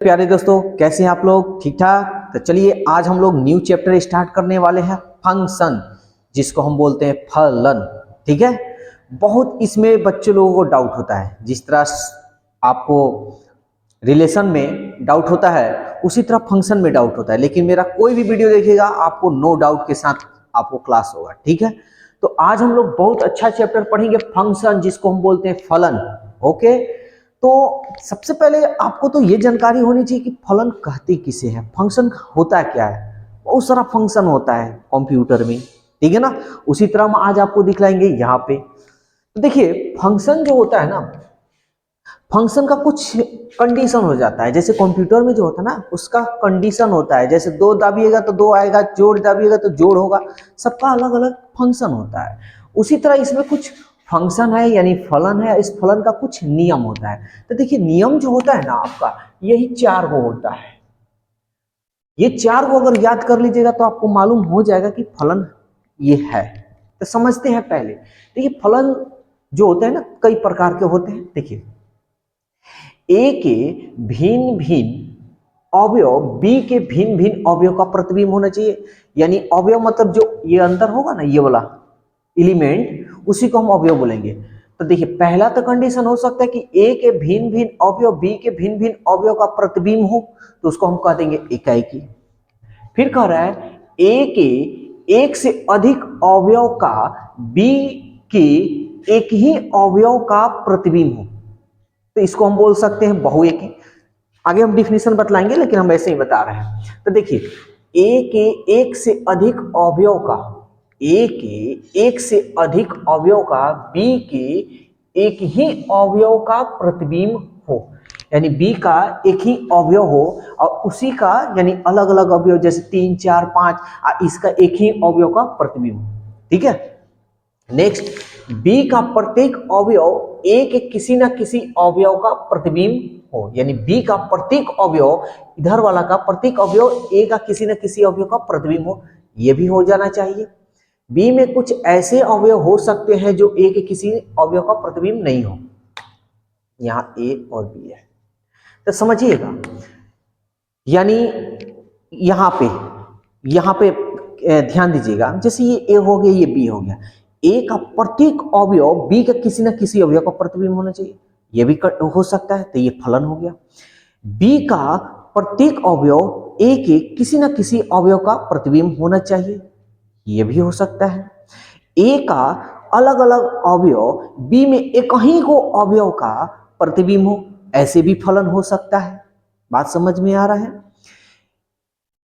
प्यारे दोस्तों, कैसे हैं आप लोग? ठीक ठाक। तो चलिए आज हम लोग न्यू चैप्टर स्टार्ट करने वाले हैं, फंक्शन, जिसको हम बोलते हैं फलन। ठीक है। बहुत इसमें बच्चे लोगों को डाउट होता है। जिस तरह आपको रिलेशन में डाउट होता है उसी तरह फंक्शन में डाउट होता है, लेकिन मेरा कोई भी वीडियो देखिएगा आपको नो डाउट के साथ आपको क्लास होगा। ठीक है। तो आज हम लोग बहुत अच्छा चैप्टर पढ़ेंगे, फंक्शन, जिसको हम बोलते हैं फलन। ओके। तो सबसे पहले आपको तो ये जानकारी होनी चाहिए कि फलन कहते किसे हैं, फंक्शन होता क्या है। बहुत सारा फंक्शन होता है कंप्यूटर में, ठीक है ना। उसी तरह हम आज आपको दिखलाएंगे यहाँ पे। तो देखिए, फंक्शन जो होता है ना, फंक्शन का कुछ कंडीशन हो जाता है। जैसे कंप्यूटर में जो होता है ना, उसका कंडीशन होता है। जैसे दो दाबिएगा तो दो आएगा, जोड़ दाबिएगा तो जोड़ होगा। सबका अलग अलग फंक्शन होता है। उसी तरह इसमें कुछ फंक्शन है, यानी फलन है। इस फलन का कुछ नियम होता है। तो देखिए, नियम जो होता है ना आपका, यही 4 गो होता है। ये 4 गो अगर याद कर लीजिएगा तो आपको मालूम हो जाएगा कि फलन ये है। तो समझते हैं पहले। देखिए, फलन जो होते हैं ना, कई प्रकार के होते हैं। देखिए, ए के भिन्न भिन्न अवयव बी के भिन्न भिन्न अवयव का प्रतिबिंब होना चाहिए। यानी अवयव मतलब जो ये अंदर होगा ना, ये वाला एलिमेंट, उसी को हम अवयव बोलेंगे। तो देखिए, पहला तो कंडीशन हो सकता है कि ए के भिन्न भिन्न अवयव बी के भिन्न भिन्न अवयव का प्रतिबिंब हो, तो उसको हम कह देंगे एकाएकी। फिर कह रहा है ए के एक से अधिक अवयव का बी के एक ही अवयव का प्रतिबिंब हो, तो इसको हम बोल सकते हैं बहुएकी। आगे हम डिफिनेशन बतलाएंगे, लेकिन हम ऐसे ही बता रहे हैं। तो देखिए, ए के एक से अधिक अवयव का, ए के एक से अधिक अवयव का बी के एक ही अवयव का प्रतिबिंब हो, यानी बी का एक ही अवयव हो और उसी का यानी अलग अलग अवयव, जैसे 3 4 5, इसका एक ही अवयव का प्रतिबिंब हो। ठीक है। नेक्स्ट, बी का प्रत्येक अवयव ए के किसी ना किसी अवयव का प्रतिबिंब हो, यानी बी का प्रत्येक अवयव, इधर वाला का प्रत्येक अवयव ए का किसी ना किसी अवयव का प्रतिबिंब हो, यह भी हो जाना चाहिए। बी में कुछ ऐसे अवयव हो सकते हैं जो ए के किसी अवयव का प्रतिबिंब नहीं हो। यहां ए और बी है, तो समझिएगा। यानी यहां पे ध्यान दीजिएगा। जैसे ये ए हो गया, ये बी हो गया। ए का प्रत्येक अवयव बी का किसी न किसी अवयव का प्रतिबिंब होना चाहिए, यह भी हो सकता है, तो ये फलन हो गया। बी का प्रत्येक अवयव ए के किसी न किसी अवयव का प्रतिबिंब होना चाहिए, यह भी हो सकता है। ए का अलग अलग अवयव बी में एक ही को अवयव का प्रतिबिंब हो, ऐसे भी फलन हो सकता है। बात समझ में आ रहा है?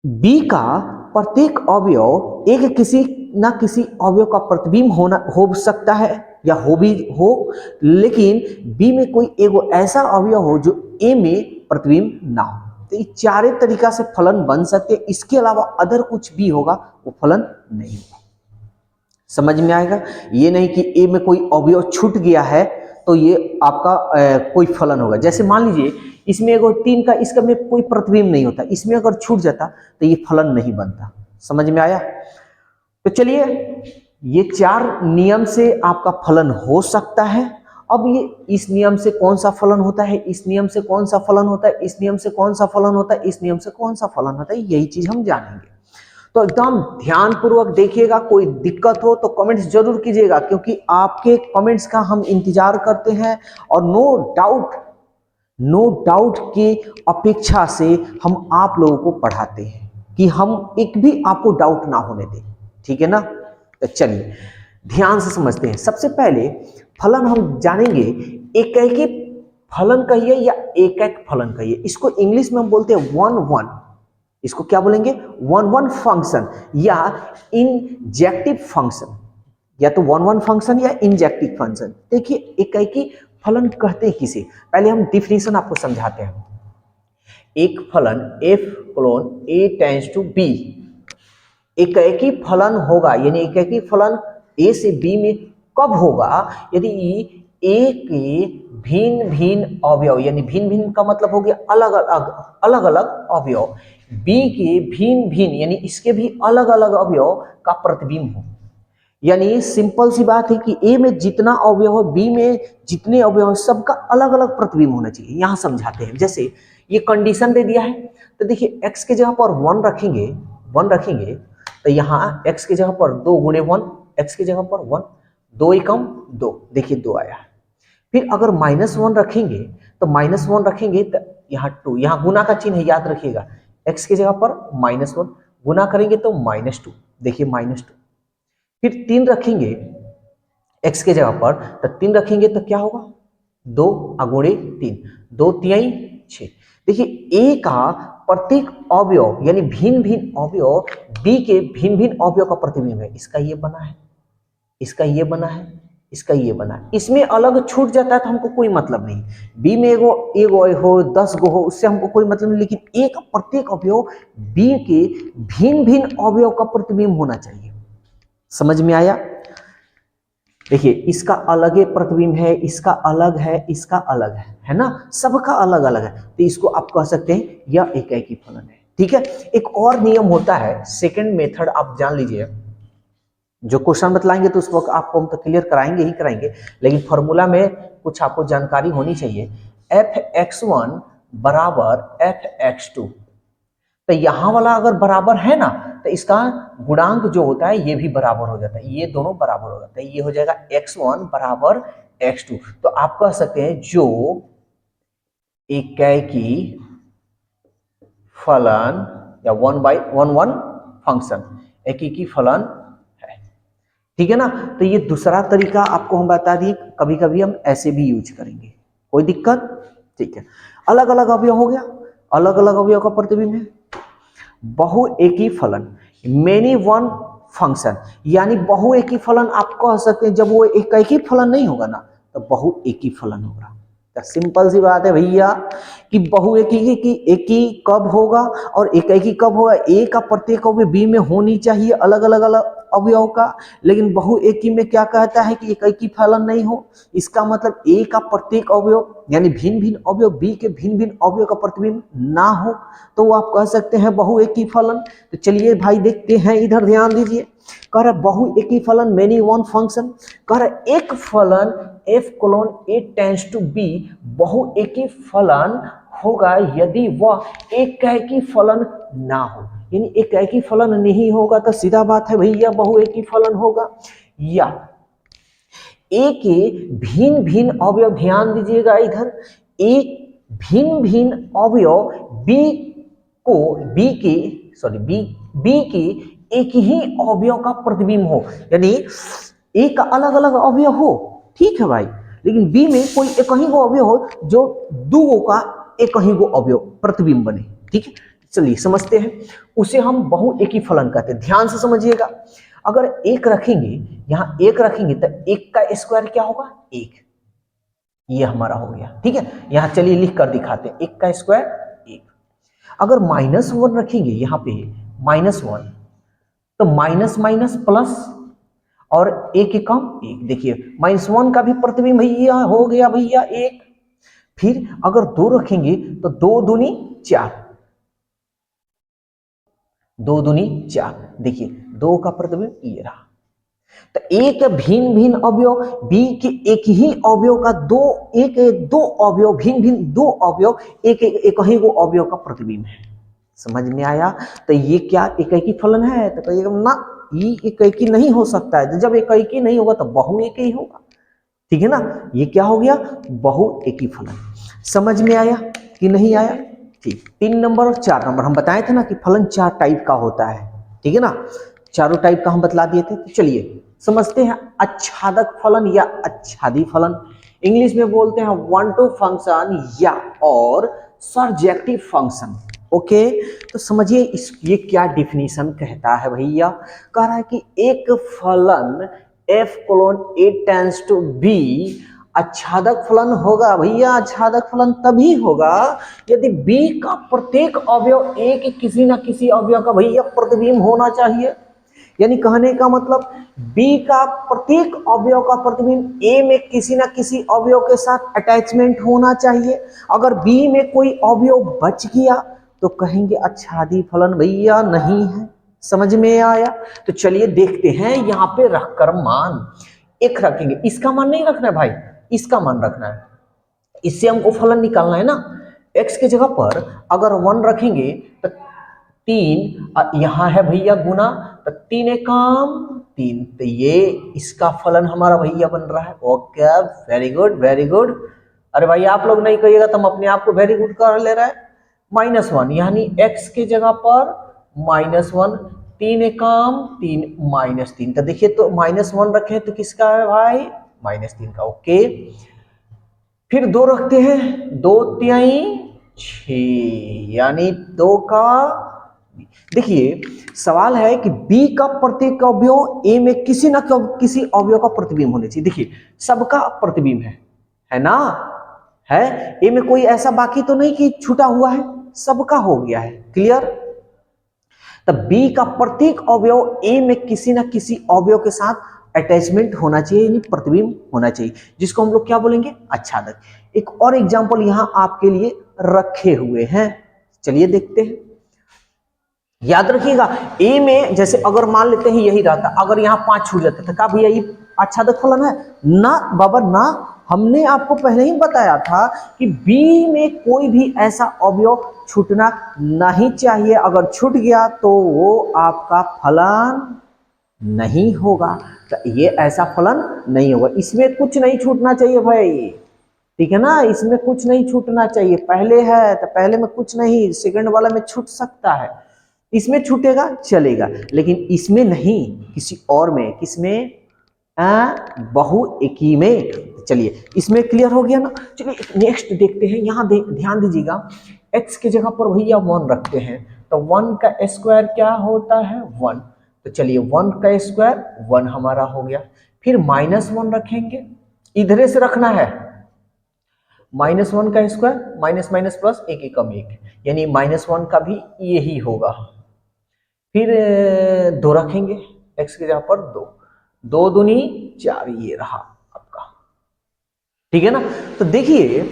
बी का प्रत्येक अवयव एक किसी ना किसी अवयव का प्रतिबिंब हो सकता है, या हो भी हो, लेकिन बी में कोई एगो ऐसा अवयव हो जो ए में प्रतिबिंब ना हो। तो ये चारे तरीका से फलन बन सकते हैं। इसके अलावा अदर कुछ भी होगा वो फलन नहीं होगा। समझ में आएगा? ये नहीं कि ए में कोई अवयव छूट गया है तो ये आपका कोई फलन होगा। जैसे मान लीजिए इसमें एगो 3 का, इसका में कोई प्रतिबिंब नहीं होता, इसमें अगर छूट जाता तो ये फलन नहीं बनता। समझ में आया? तो चलिए, ये 4 नियम से आपका फलन हो सकता है। अब ये इस नियम से कौन सा फलन होता है, इस नियम से कौन सा फलन होता है, इस नियम से कौन सा फलन होता है, इस नियम से कौन सा फलन होता है, यही चीज हम जानेंगे। तो एकदम ध्यान पूर्वक देखिएगा। कोई दिक्कत हो तो कमेंट्स जरूर कीजिएगा, क्योंकि आपके कमेंट्स का हम इंतजार करते हैं। और नो डाउट की अपेक्षा से हम आप लोगों को पढ़ाते हैं कि हम एक भी आपको डाउट ना होने दें। ठीक है ना? तो चलिए ध्यान से समझते हैं। सबसे पहले फलन हम जानेंगे, एकैकी फलन कहिए या एक फलन कहिए। इसको इंग्लिश में हम बोलते हैं 1-1। इसको क्या बोलेंगे? 1-1 फंक्शन या इंजेक्टिव फंक्शन, या तो 1-1 फंक्शन या इंजेक्टिव फंक्शन। देखिए, एकैकी फलन कहते हैं किसे, पहले हम डिफिनेशन आपको समझाते हैं। एक फलन f क्लोन a टेंड्स टू b एकैकी फलन होगा, यानी एकैकी फलन a से b में कब होगा? यदि a के भिन्न भिन्न अवयव, यानी भिन्न भिन्न का मतलब हो गया अलग अलग अवयव, b के भिन्न भिन्न यानी इसके भी अलग अलग अवयव का प्रतिबिंब हो। यानी सिंपल सी बात है कि ए में जितना अवयव है, बी में जितने अवयव है, सबका अलग अलग प्रतिबिंब होना चाहिए। यहां समझाते हैं। जैसे ये कंडीशन दे दिया है। तो देखिए x के जगह पर 1 रखेंगे, 1 रखेंगे तो यहाँ x की जगह पर 2 गुणे 1, x की जगह पर 1, 2 एकम 2, देखिए 2 आया। फिर अगर -1 रखेंगे तो -1 रखेंगे तो यहाँ 2, यहाँ गुना का चिन्ह है याद रखिएगा, x की जगह पर -1 गुना करेंगे तो -2, देखिए -2। फिर 3 रखेंगे x के जगह पर, तो 3 रखेंगे तो क्या होगा, 2 गुणे 3, 2 तिहाई 6। देखिए a का प्रत्येक अवयव यानी भिन्न भिन्न अवयव b के भिन्न भिन्न अवयव का प्रतिबिंब है। इसका ये बना है, इसका ये बना है, इसका ये बना है। इसमें अलग छूट जाता है तो हमको कोई मतलब नहीं, बी में एगो हो 10 गो हो उससे हमको कोई मतलब नहीं, लेकिन एक प्रत्येक अवयव बी के भिन्न भिन्न अवयव का प्रतिबिंब होना चाहिए। समझ में आया? देखिए इसका अलग ही प्रतिबिंब है, इसका अलग है, इसका अलग है ना, सबका अलग अलग है, तो इसको आप कह सकते हैं यह एकाएकी फलन है। ठीक है, एक और नियम होता है, सेकंड मेथड आप जान लीजिए, जो क्वेश्चन बतलाएंगे तो उस वक्त आपको हम तो क्लियर कराएंगे ही कराएंगे, लेकिन फॉर्मूला में कुछ आपको जानकारी होनी चाहिए। f(x1) बराबर f(x2), तो यहाँ वाला अगर बराबर है ना तो इसका गुणांक जो होता है ये भी बराबर हो जाता है, ये दोनों बराबर हो जाता है, ये हो जाएगा x1 बराबर x2। तो आप कह सकते हैं जो एकाएकी फलन या 1/1 फंक्शन एकाएकी फलन है। ठीक है ना, तो ये दूसरा तरीका आपको हम बता दिए, कभी कभी हम ऐसे भी यूज करेंगे, कोई दिक्कत? ठीक है, अलग अलग अवयव हो गया, अलग अलग अवयव का प्रतिबिंब है। बहुएकी फलन मेनी वन फंक्शन, यानी बहुएकी फलन आप कह सकते हैं, जब वो एकाएकी फलन नहीं होगा ना तो बहुएकी फलन होगा। तो सिंपल सी बात है भैया कि बहुएकी की एकी कब होगा और एकाएकी कब होगा, ए का प्रत्येक अवयव बी में होनी चाहिए अलग अलग अलग अवयव का, लेकिन बहुएकी में क्या कहता है कि एकाएकी फलन नहीं हो, इसका मतलब ए का प्रत्येक अवयव यानी भिन्न भिन्न अवयव बी के भिन्न भिन्न अवयव का प्रतिबिंब ना हो, तो वो आप कह सकते हैं बहुएकी फलन। तो चलिए भाई देखते हैं, इधर ध्यान दीजिए, कह रहा बहुएकी फलन मेनी वन फंक्शन, कह रहा एक फलन f(a) टेंड्स टू b बहुएकी फलन होगा यदि वह एकाएकी फलन ना हो, यानी एकाएकी फलन नहीं होगा तो सीधा बात है भैया बहुएकी फलन होगा। या ए के भिन्न भिन्न अवयव, ध्यान दीजिएगा इधर, एक भिन्न भिन्न अवयव बी के एक ही अवयव का प्रतिबिंब हो, यानी ए का अलग अलग अवयव हो, ठीक है भाई, लेकिन बी में कोई एक ही गो अवयव हो जो दो का एक ही गो अवयव प्रतिबिंब बने। ठीक है, चलिए समझते हैं, उसे हम बहुएकी फलन कहते हैं। ध्यान से समझिएगा, अगर एक रखेंगे, यहाँ एक रखेंगे तो एक का स्क्वायर क्या होगा, एक, ये हमारा हो गया। ठीक है, यहाँ चलिए लिख कर दिखाते हैं, एक का स्क्वायर एक। अगर -1 रखेंगे यहाँ पे -1, तो माइनस माइनस प्लस और एक कम एक, देखिए -1 का भी प्रतिबिंब भैया हो गया भैया एक। फिर अगर 2 रखेंगे तो 2 दूनी 4, 2 दूनी 4, देखिए 2 का प्रतिबिंब ये रहा। तो एक भिन्न भिन्न अवयव बी के एक ही अवयव का दो अवयव भिन्न भिन्न दो अवयव एक ही वो अवयव का प्रतिबिंब है। समझ में आया? तो ये क्या एकाएकी फलन है? तो कहिएगा ना, ये एकाएकी नहीं हो सकता है, जब एकाएकी नहीं होगा तो बहुएकी ही होगा। ठीक है ना, ये क्या हो गया, बहुएकी फलन। समझ में आया कि नहीं आया? ठीक, 3 नंबर और 4 नंबर हम बताए थे ना कि फलन 4 टाइप का होता है। ठीक है ना, चारों टाइप का हम बतला दिए थे। तो चलिए समझते हैं, आच्छादक फलन या आच्छादी फलन, इंग्लिश में बोलते हैं वन टू फंक्शन या और सर्जेक्टिव फंक्शन। ओके, तो समझिए ये क्या डिफिनीशन कहता है भैया। कह रहा है कि एक फलन f(a) टेंड्स टू b आच्छादक फलन होगा। भैया आच्छादक फलन तभी होगा यदि b का प्रत्येक अवयव a के किसी ना किसी अवयव का भैया प्रतिबिंब होना चाहिए। यानी कहने का मतलब b का प्रत्येक अवयव का प्रतिबिंब a में किसी ना किसी अवयव के साथ अटैचमेंट होना चाहिए। अगर b में कोई अवयव बच गया तो कहेंगे आच्छादी फलन भैया नहीं है। समझ में आया? तो चलिए देखते हैं, यहाँ पे रखकर मान एक रखेंगे, इसका मान नहीं रखना है भाई, इसका मान रखना है, इससे हमको फलन निकालना है ना। x की जगह पर अगर 1 रखेंगे तो 3 यहाँ है भैया गुना, तो 3 एकम 3, तो ये इसका फलन हमारा भैया बन रहा है। Okay, very good very good. अरे भाई आप लोग नहीं कहिएगा तो हम अपने आप को वेरी गुड कर ले रहे हैं। -1 यानी x की जगह पर -1, 3 एकम 3 -3, तो देखिए तो -1 रखे तो किसका है भाई, -3 का। ओके, फिर 2 रखते हैं, 2 तिहाई 6 यानी 2 का। देखिए सवाल है कि b का प्रत्येक अवयव a में किसी न किसी अवयव का प्रतिबिंब होने चाहिए। देखिए सबका प्रतिबिंब है ना, है a में कोई ऐसा बाकी तो नहीं कि छूटा हुआ है, सबका हो गया है। क्लियर? तब b का प्रत्येक अवयव a में किसी न किसी अवयव के साथ अटैचमेंट होना चाहिए, यानी प्रतिबिंब होना चाहिए, जिसको हम लोग क्या बोलेंगे, आच्छादक। एक और एग्जांपल यहां आपके लिए रखे हुए हैं, चलिए देखते हैं। याद रखिएगा ए में जैसे अगर मान लेते हैं यही रहता, अगर यहाँ 5 छूट जाता था, क्या भैया ये आच्छादक फलन है? ना बाबा ना, हमने आपको पहले ही बताया था कि बी में कोई भी ऐसा अवयव छूटना नहीं चाहिए, अगर छूट गया तो वो आपका फलन नहीं होगा। तो ये ऐसा फलन नहीं होगा, इसमें कुछ नहीं छूटना चाहिए भाई, ठीक है ना, इसमें कुछ नहीं छूटना चाहिए। पहले है तो पहले में कुछ नहीं, सेकंड वाला में छूट सकता है, इसमें छूटेगा चलेगा, लेकिन इसमें नहीं, किसी और में, किसमें, बहुएकी में। चलिए इसमें क्लियर हो गया ना। चलिए नेक्स्ट देखते हैं, यहाँ ध्यान दीजिएगा, x की जगह पर भैया 1 रखते हैं, तो 1 का स्क्वायर क्या होता है, 1। तो चलिए 1 का स्क्वायर 1 हमारा हो गया। फिर -1 रखेंगे, इधरे से रखना है, -1 का स्क्वायर माइनस माइनस प्लस 1 एकम 1, यानी -1 का भी यही होगा। फिर 2 रखेंगे x की जगह पर 2, 2 दूनी 4, ये रहा आपका, ठीक है ना। तो देखिए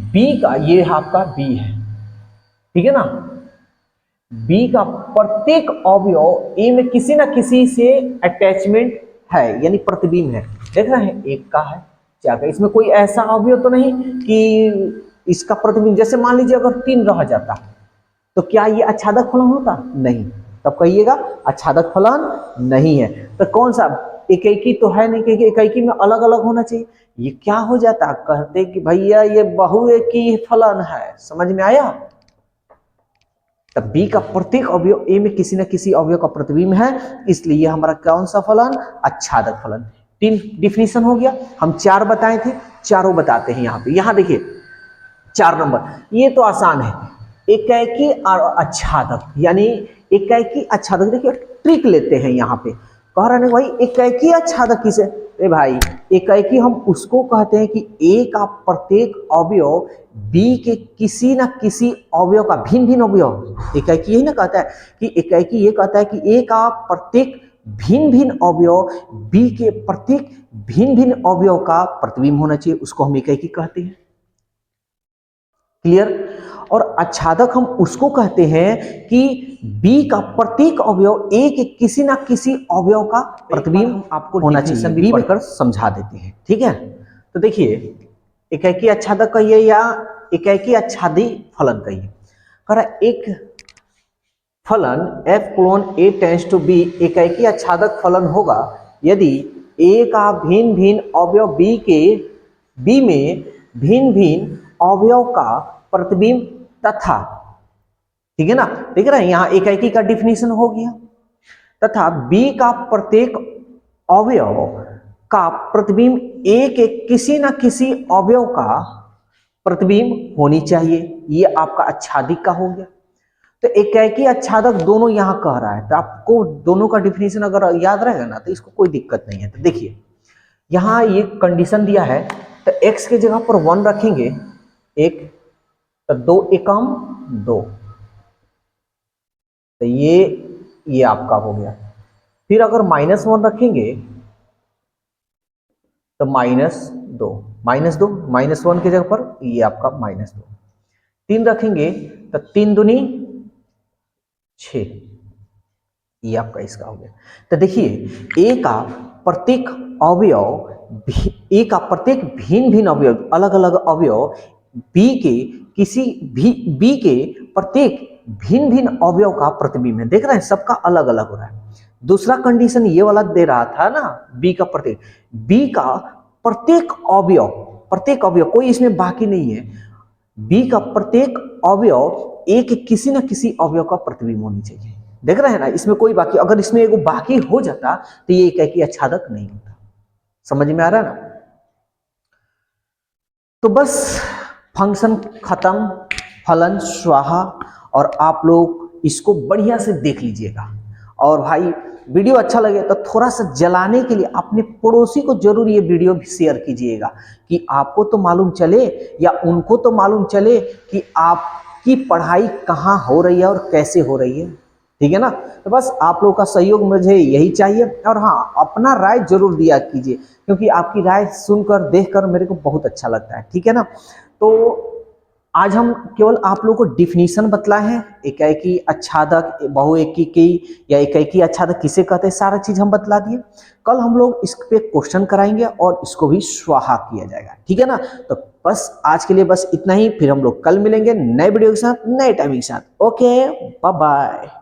b का, ये आपका b है, ठीक है ना, b का प्रत्येक अवयव a में किसी ना किसी से अटैचमेंट है, यानी प्रतिबिंब है। देख रहे हैं, 1 का है, 4 का, इसमें कोई ऐसा अवयव तो नहीं कि इसका प्रतिबिंब, जैसे मान लीजिए अगर 3 रह जाता तो क्या ये आच्छादक फलन होता, नहीं, तब कहिएगा आच्छादक फलन नहीं है। तो कौन सा, इकैकी तो है नहीं, क्योंकि इकैकी में अलग अलग होना चाहिए। ये क्या हो जाता, कहते कि भैया ये बहुएकी फलन है, समझ में आया। तब b का प्रत्येक अवयव a में किसी न किसी अवयव का प्रतिबिंब है, इसलिए हमारा कौन सा फलन, आच्छादक फलन। 3 डिफिनीशन हो गया, हम 4 बताए थे, चारों बताते हैं यहाँ पे। यहाँ देखिए 4 नंबर, ये तो आसान है, एकाएकी और आच्छादक, यानी एकाएकी आच्छादक। देखिए ट्रिक लेते हैं यहाँ पे, कह रहे हैं भाई एकाएकी आच्छादक किसे, ए भाई एकाएकी हम उसको कहते हैं कि ए का प्रत्येक अवयव बी के किसी न किसी अवयव का, भिन्न भिन्न अवयव, एकाएकी यही ना कहता है कि एकाएकी ये कहता है कि ए का प्रत्येक भिन्न भिन्न अवयव बी के प्रत्येक भिन्न भिन्न अवयव का प्रतिबिंब होना चाहिए, उसको हम एकाएकी कहते हैं। क्लियर? और आच्छादक हम उसको कहते हैं कि B का प्रत्येक अवयव A के किसी ना किसी अवयव का प्रतिबिंब आपको होना चाहिए, भी पढ़कर समझा देते हैं, ठीक है। तो देखिए एकाएकी आच्छादक कहिए या एकाएकी आच्छादी फलन कहिए, एक फलन f(a टेंड्स टू b एकाएकी आच्छादक फलन होगा यदि A का भिन्न भिन्न अवयव B में भिन्न भिन्न अवयव का प्रतिबिंब तथा, ठीक है ना, देख रहे हैं यहां एकाएकी का डिफिनीशन हो गया, तथा B का प्रत्येक अवयव का प्रतिबिंब A के किसी न किसी अवयव का प्रतिबिंब होनी चाहिए, ये आपका आच्छादिक का हो गया। तो एकाएकी आच्छादक दोनों यहां कह रहा है, तो आपको दोनों का डिफिनीशन अगर याद रहेगा ना तो इसको कोई दिक्कत नहीं है। तो देखिए यहां ये कंडीशन दिया है, तो x की जगह पर 1 रखेंगे, 1, तो 2 एकम 2, तो ये आपका हो गया। फिर अगर -1 रखेंगे तो -2, -1 की जगह पर ये आपका -2, 3 रखेंगे तो 3 दूनी 6, ये आपका इसका हो गया। तो देखिए ए का प्रत्येक अवयव, ए का प्रत्येक भिन्न भिन्न अवयव, अलग अलग अवयव बी के किसी भी बी के प्रत्येक भिन्न भिन्न अवयव का प्रतिबिंब है। देख रहे हैं सबका अलग अलग हो रहा है। दूसरा कंडीशन ये वाला दे रहा था ना, बी का प्रत्येक अवयव कोई इसमें बाकी नहीं है। बी का प्रत्येक अवयव एक किसी न किसी अवयव का प्रतिबिंब होनी चाहिए। देख रहे हैं ना, इसमें कोई बाकी, अगर इसमें एगो बाकी हो जाता तो ये एकाकी आच्छादक नहीं होता। समझ में आ रहा है ना? तो बस फंक्शन खत्म, फलन स्वाहा, और आप लोग इसको बढ़िया से देख लीजिएगा। और भाई वीडियो अच्छा लगे तो थोड़ा सा जलाने के लिए अपने पड़ोसी को जरूर ये वीडियो भी शेयर कीजिएगा, कि आपको तो मालूम चले या उनको तो मालूम चले कि आपकी पढ़ाई कहाँ हो रही है और कैसे हो रही है। ठीक है ना? तो बस आप लोगों का सहयोग मुझे यही चाहिए। और हाँ, अपना राय जरूर दिया कीजिए, क्योंकि आपकी राय सुनकर देखकर मेरे को बहुत अच्छा लगता है। ठीक है ना? तो आज हम केवल आप लोगों को डिफिनीशन बतलाए हैं, एकाकी आच्छादक, बहुएकी या एकाकी आच्छादक किसे कहते हैं, सारा चीज हम बतला दिए। कल हम लोग इस पे क्वेश्चन कराएंगे और इसको भी स्वाहा किया जाएगा। ठीक है ना? तो बस आज के लिए बस इतना ही, फिर हम लोग कल मिलेंगे नए वीडियो के साथ, नए टाइमिंग के साथ। Okay, bye bye.